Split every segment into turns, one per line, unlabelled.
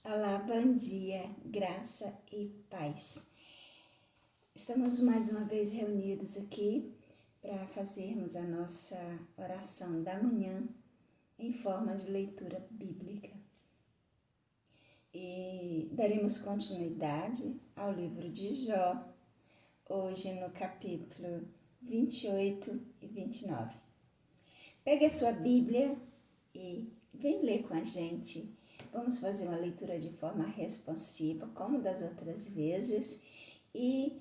Olá, bom dia, graça e paz. Estamos mais uma vez reunidos aqui para fazermos a nossa oração da manhã em forma de leitura bíblica. E daremos continuidade ao livro de Jó, hoje no capítulo 28 e 29. Pegue a sua Bíblia e vem ler com a gente. Vamos fazer uma leitura de forma responsiva, como das outras vezes, e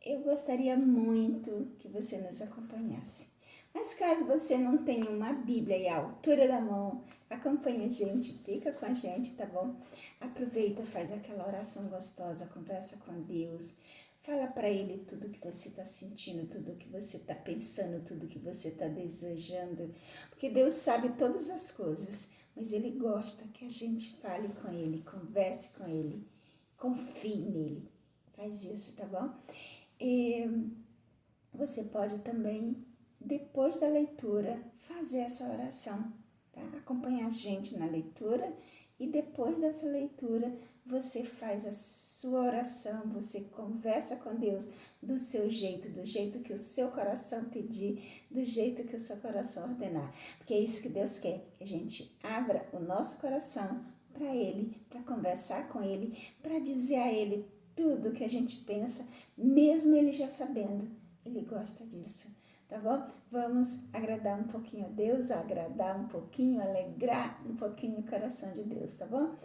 eu gostaria muito que você nos acompanhasse. Mas caso você não tenha uma Bíblia aí à altura da mão, acompanha a gente, fica com a gente, tá bom? Aproveita, faz aquela oração gostosa, conversa com Deus, fala para Ele tudo que você está sentindo, tudo que você está pensando, tudo que você está desejando, porque Deus sabe todas as coisas, mas Ele gosta que a gente fale com Ele, converse com Ele, confie nele. Faz isso, tá bom? E você pode também, depois da leitura, fazer essa oração, tá? Acompanhar a gente na leitura e depois dessa leitura você faz a sua oração, você conversa com Deus do seu jeito, do jeito que o seu coração pedir, do jeito que o seu coração ordenar. Porque é isso que Deus quer, que a gente abra o nosso coração para Ele, para conversar com Ele, para dizer a Ele tudo que a gente pensa, mesmo Ele já sabendo. Ele gosta disso, tá bom? Vamos agradar um pouquinho a Deus, agradar um pouquinho, alegrar um pouquinho o coração de Deus, tá bom?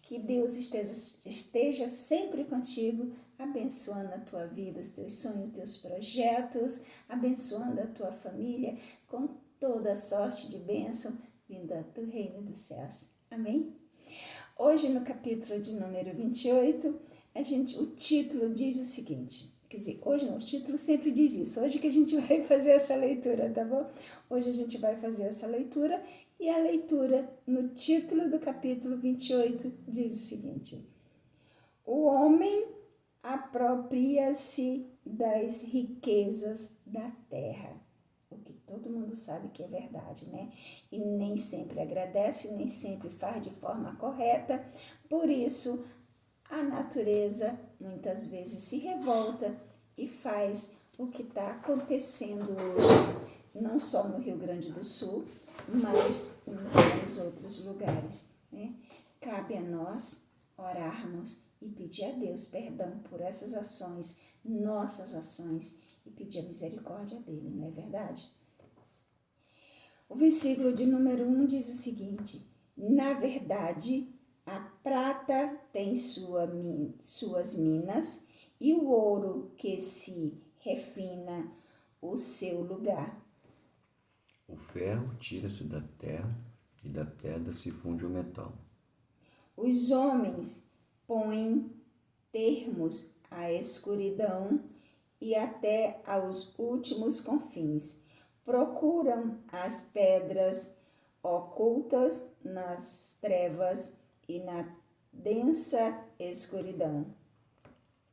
Que Deus esteja sempre contigo, abençoando a tua vida, os teus sonhos, os teus projetos, abençoando a tua família com toda sorte de bênção vinda do reino dos céus. Amém? Hoje, no capítulo de número 28, o título diz o seguinte, quer dizer, hoje não, o título sempre diz isso, hoje que a gente vai fazer essa leitura, tá bom? Hoje a gente vai fazer essa leitura e a leitura no título do capítulo 28 diz o seguinte: o homem apropria-se das riquezas da terra. O que todo mundo sabe que é verdade, né? E nem sempre agradece, nem sempre faz de forma correta. Por isso, a natureza muitas vezes se revolta e faz o que está acontecendo hoje, não só no Rio Grande do Sul, mas em vários outros lugares, né? Cabe a nós orarmos e pedir a Deus perdão por essas ações, nossas ações, e pedir a misericórdia dele, não é verdade? O versículo de número 1 diz o seguinte: na verdade, a prata tem suas minas e o ouro que se refina o seu lugar.
O ferro tira-se da terra e da pedra se funde o metal.
Os homens põem termos à escuridão e até aos últimos confins. Procuram as pedras ocultas nas trevas e na densa escuridão.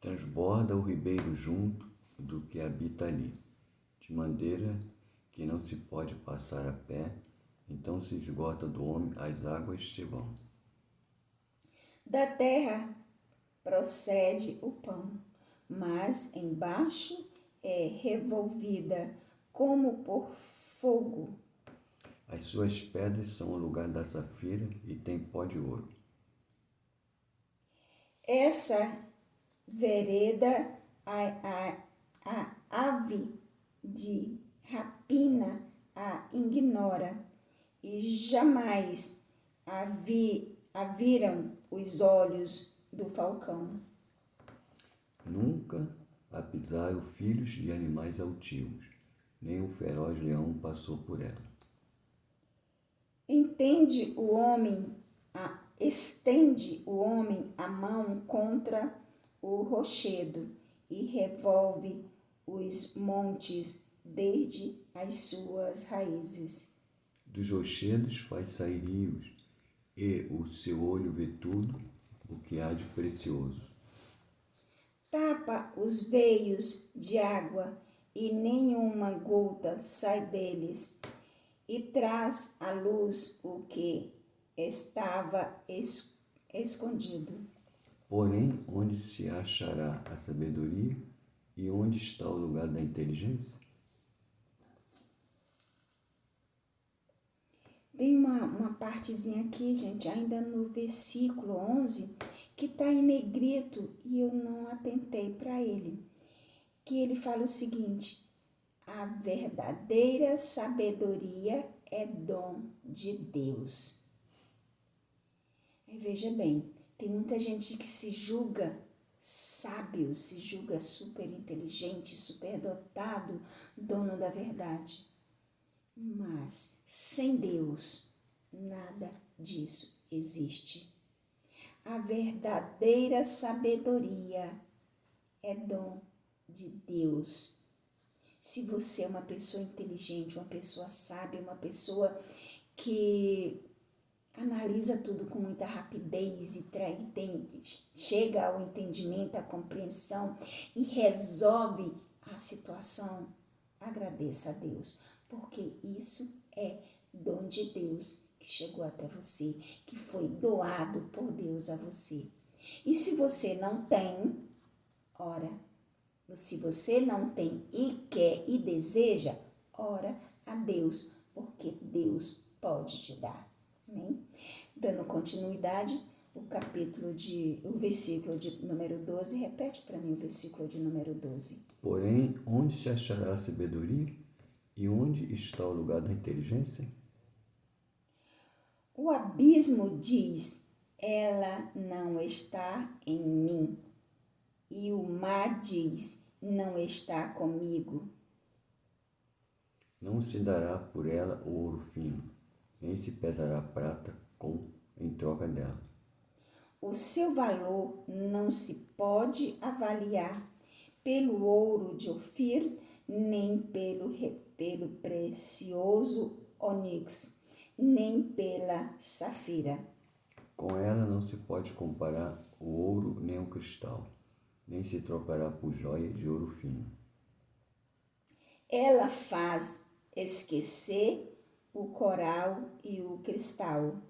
Transborda o ribeiro junto do que habita ali, de maneira que não se pode passar a pé, então se esgota do homem, as águas se vão.
Da terra procede o pão, mas embaixo é revolvida como por fogo.
As suas pedras são o lugar da safira e tem pó de ouro.
Essa vereda a ave de rapina a ignora, e jamais a viram os olhos do falcão.
Nunca a pisaram filhos de animais altivos, nem um feroz leão passou por ela.
Estende o homem a mão contra o rochedo e revolve os montes desde as suas raízes.
Dos rochedos faz sair rios, e o seu olho vê tudo o que há de precioso.
Tapa os veios de água e nenhuma gota sai deles, e traz à luz o que estava escondido.
Porém, onde se achará a sabedoria e onde está o lugar da inteligência?
Tem uma partezinha aqui, gente, ainda no versículo 11, que está em negrito e eu não atentei para ele. Que ele fala o seguinte: a verdadeira sabedoria é dom de Deus. Aí veja bem, tem muita gente que se julga sábio, se julga super inteligente, super dotado, dono da verdade. Mas sem Deus, nada disso existe. A verdadeira sabedoria é dom de Deus. Se você é uma pessoa inteligente, uma pessoa sábia, uma pessoa que analisa tudo com muita rapidez e chega ao entendimento, à compreensão e resolve a situação, agradeça a Deus, porque isso é dom de Deus que chegou até você, que foi doado por Deus a você. E se você não tem, ora, se você não tem e quer e deseja, ora a Deus, porque Deus pode te dar. Amém? Dando continuidade, o versículo de número 12, repete para mim o versículo de número 12.
Porém, onde se achará a sabedoria e onde está o lugar da inteligência?
O abismo diz, ela não está em mim. E o mar diz, não está comigo.
Não se dará por ela o ouro fino, nem se pesará prata em troca dela.
O seu valor não se pode avaliar pelo ouro de Ofir, nem pelo precioso ônix, nem pela safira.
Com ela não se pode comparar o ouro nem o cristal, nem se trocará por joia de ouro fino.
Ela faz esquecer o coral e o cristal.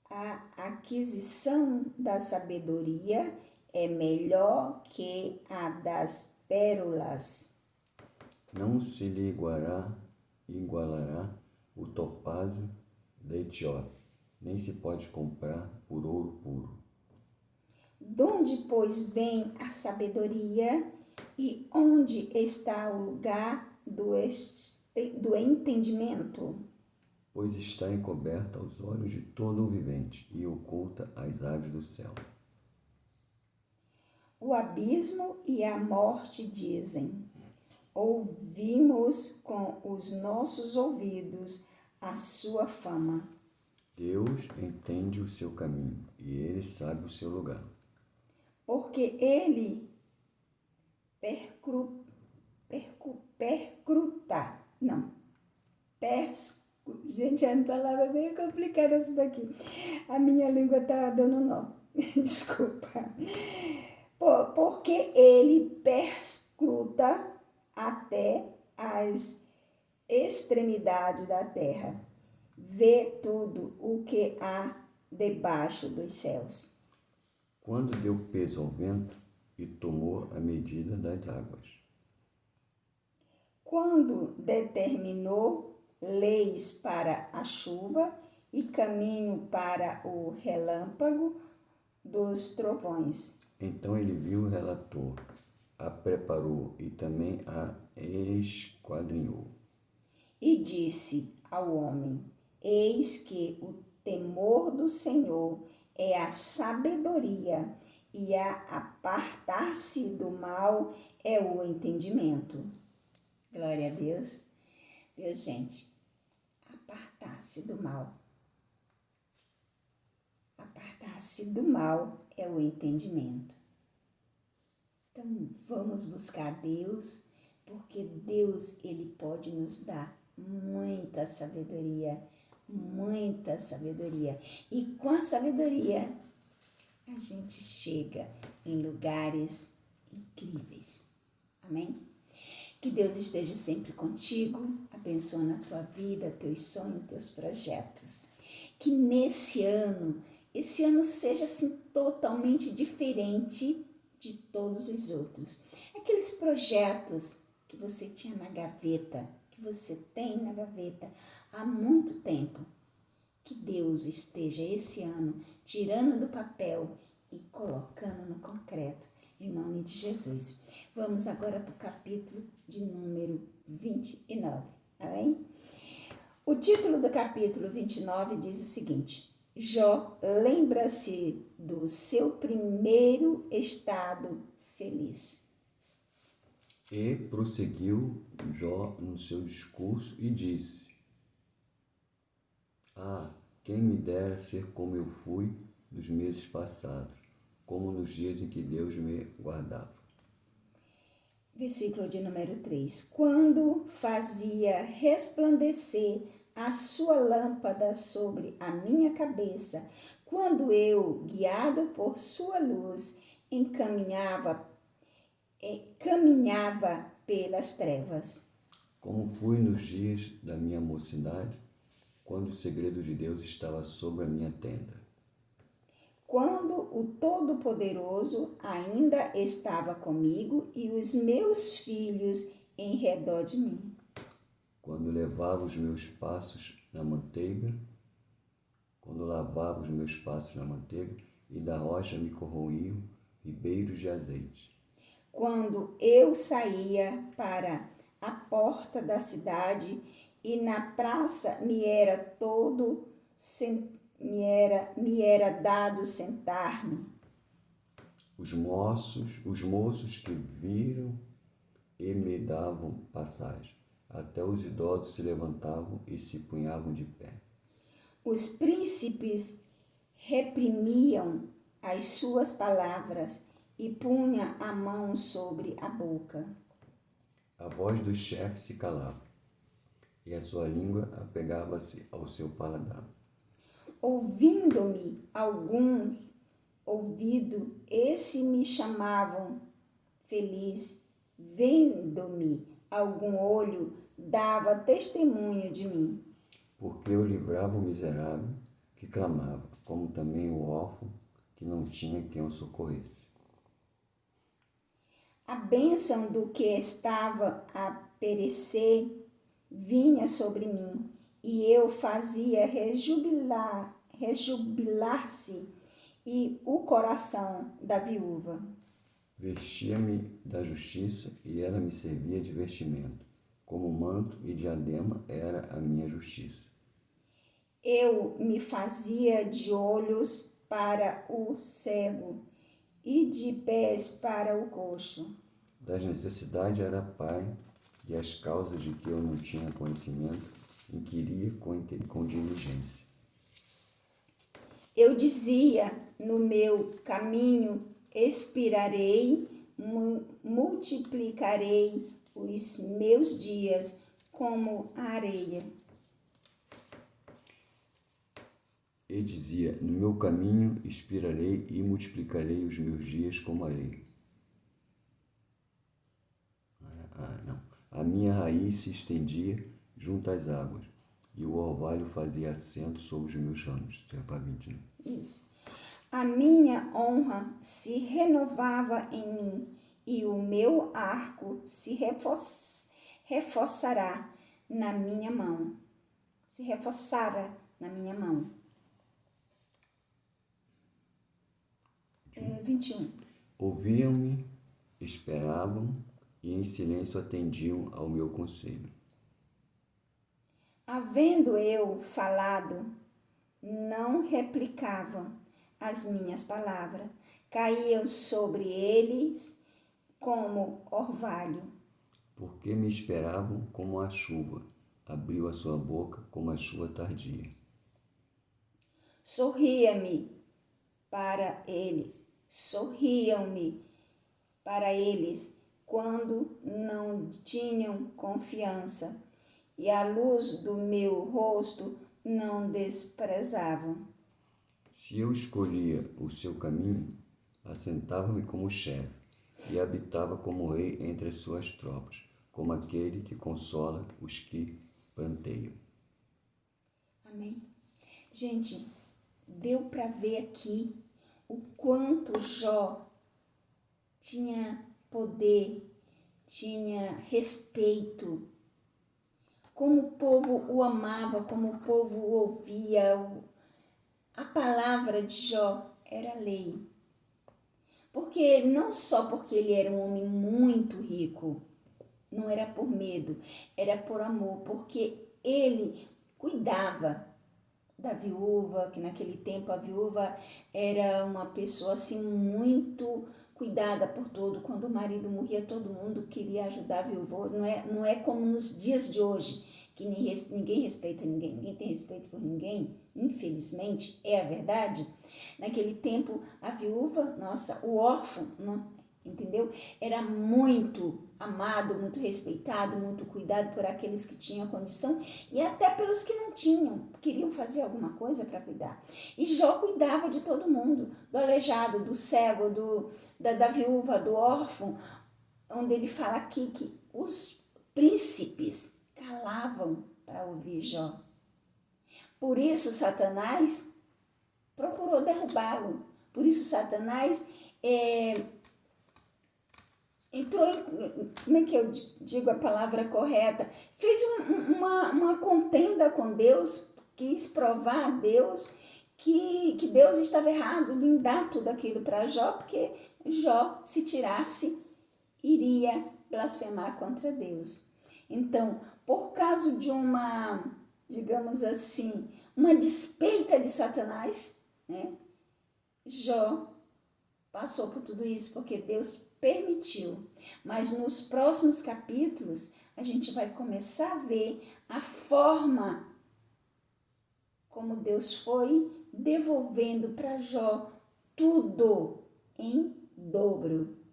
A aquisição da sabedoria é melhor que a das pérolas.
Não se lhe igualará o topázio da Etiópia, nem se pode comprar por ouro puro.
Donde, pois, vem a sabedoria e onde está o lugar do entendimento?
Pois está encoberta aos olhos de todo o vivente e oculta às aves do céu.
O abismo e a morte dizem, ouvimos com os nossos ouvidos a sua fama.
Deus entende o seu caminho e ele sabe o seu lugar.
Porque ele gente, a palavra é bem complicada essa daqui. A minha língua tá dando nó. Desculpa. Porque ele perscruta até as extremidades da terra. Vê tudo o que há debaixo dos céus.
Quando deu peso ao vento e tomou a medida das águas.
Quando determinou leis para a chuva e caminho para o relâmpago dos trovões.
Então ele viu o relator, a preparou e também a esquadrinhou.
E disse ao homem, eis que o temor do Senhor é a sabedoria, e a apartar-se do mal é o entendimento. Glória a Deus. Viu, gente? Apartar-se do mal. Apartar-se do mal é o entendimento. Então, vamos buscar Deus, porque Deus, Ele pode nos dar muita sabedoria, muita sabedoria. E com a sabedoria, a gente chega em lugares incríveis. Amém? Que Deus esteja sempre contigo, abençoando a tua vida, teus sonhos, teus projetos. Que nesse ano esse ano seja assim totalmente diferente de todos os outros. Aqueles projetos que você tinha na gaveta, que você tem na gaveta há muito tempo, que Deus esteja esse ano tirando do papel e colocando no concreto, em nome de Jesus. Vamos agora para o capítulo de número 29, amém? O título do capítulo 29 diz o seguinte: Jó lembra-se do seu primeiro estado feliz.
E prosseguiu Jó no seu discurso e disse: Ah, quem me dera ser como eu fui nos meses passados, como nos dias em que Deus me guardava.
Versículo de número 3. Quando fazia resplandecer a sua lâmpada sobre a minha cabeça, quando eu, guiado por sua luz, caminhava pelas trevas.
Como fui nos dias da minha mocidade, quando o segredo de Deus estava sobre a minha tenda.
Quando o Todo-Poderoso ainda estava comigo e os meus filhos em redor de mim.
Quando levava os meus passos na manteiga, quando lavava os meus passos na manteiga, e da rocha me corroíam ribeiros de azeite.
Quando eu saía para a porta da cidade e na praça me era dado sentar-me.
Os moços que viram e me davam passagem, até os idosos se levantavam e se punhavam de pé.
Os príncipes reprimiam as suas palavras e punha a mão sobre a boca.
A voz dos chefes se calava, e a sua língua apegava-se ao seu paladar.
Ouvindo-me esse me chamavam feliz, vendo-me algum olho, dava testemunho de mim.
Porque eu livrava o miserável que clamava, como também o órfão que não tinha quem o socorresse.
A bênção do que estava a perecer vinha sobre mim, e eu fazia rejubilar-se e o coração da viúva.
Vestia-me da justiça e ela me servia de vestimento. Como manto e diadema era a minha justiça.
Eu me fazia de olhos para o cego e de pés para o coxo.
Das necessidades era pai, e as causas de que eu não tinha conhecimento, inquiria com diligência.
Eu dizia, no meu caminho expirarei, multiplicarei os meus dias como a areia.
E dizia, no meu caminho expirarei e multiplicarei os meus dias como areia. A minha raiz se estendia junto às águas, e o orvalho fazia assento sobre os meus ramos. Isso é para 20, né?
Isso. A minha honra se renovava em mim, e o meu arco se reforçará na minha mão. Se reforçara na minha mão. 21.
Ouviam-me, esperavam e em silêncio atendiam ao meu conselho.
Havendo eu falado, não replicavam as minhas palavras, caíam sobre eles como orvalho.
Porque me esperavam como a chuva, abriu a sua boca como a chuva tardia.
Sorriam-me para eles quando não tinham confiança, e a luz do meu rosto não desprezavam.
Se eu escolhia o seu caminho, assentava-me como chefe e habitava como rei entre as suas tropas, como aquele que consola os que planteiam.
Amém? Gente, deu para ver aqui o quanto Jó tinha poder, tinha respeito, como o povo o amava, como o povo o ouvia. A palavra de Jó era lei. Porque não só porque ele era um homem muito rico, não era por medo, era por amor, porque ele cuidava da viúva, que naquele tempo a viúva era uma pessoa assim muito cuidada por todo. Quando o marido morria, todo mundo queria ajudar a viúva. Não é como nos dias de hoje, que ninguém respeita ninguém, ninguém tem respeito por ninguém, infelizmente, é a verdade. Naquele tempo, a viúva, nossa, o órfão, não, entendeu? Era muito amado, muito respeitado, muito cuidado por aqueles que tinham condição e até pelos que não tinham, queriam fazer alguma coisa para cuidar. E Jó cuidava de todo mundo, do aleijado, do cego, da viúva, do órfão, onde ele fala aqui que os príncipes calavam para ouvir Jó. Por isso Satanás procurou derrubá-lo. Por isso Satanás entrou em, como é que eu digo a palavra correta? Fez uma contenda com Deus, quis provar a Deus que Deus estava errado, lindar tudo aquilo para Jó, porque Jó, se tirasse, iria blasfemar contra Deus. Então, por causa de uma, digamos assim, uma despeita de Satanás, né? Jó passou por tudo isso porque Deus permitiu. Mas nos próximos capítulos, a gente vai começar a ver a forma como Deus foi devolvendo para Jó tudo em dobro.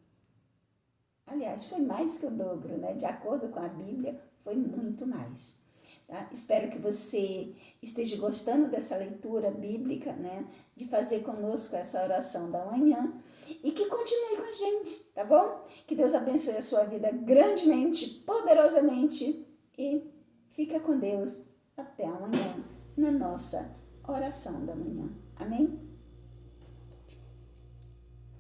Aliás, foi mais que o dobro, né? De acordo com a Bíblia, foi muito mais. Tá? Espero que você esteja gostando dessa leitura bíblica, né? De fazer conosco essa oração da manhã e que continue com a gente, tá bom? Que Deus abençoe a sua vida grandemente, poderosamente e fica com Deus até amanhã na nossa oração da manhã. Amém?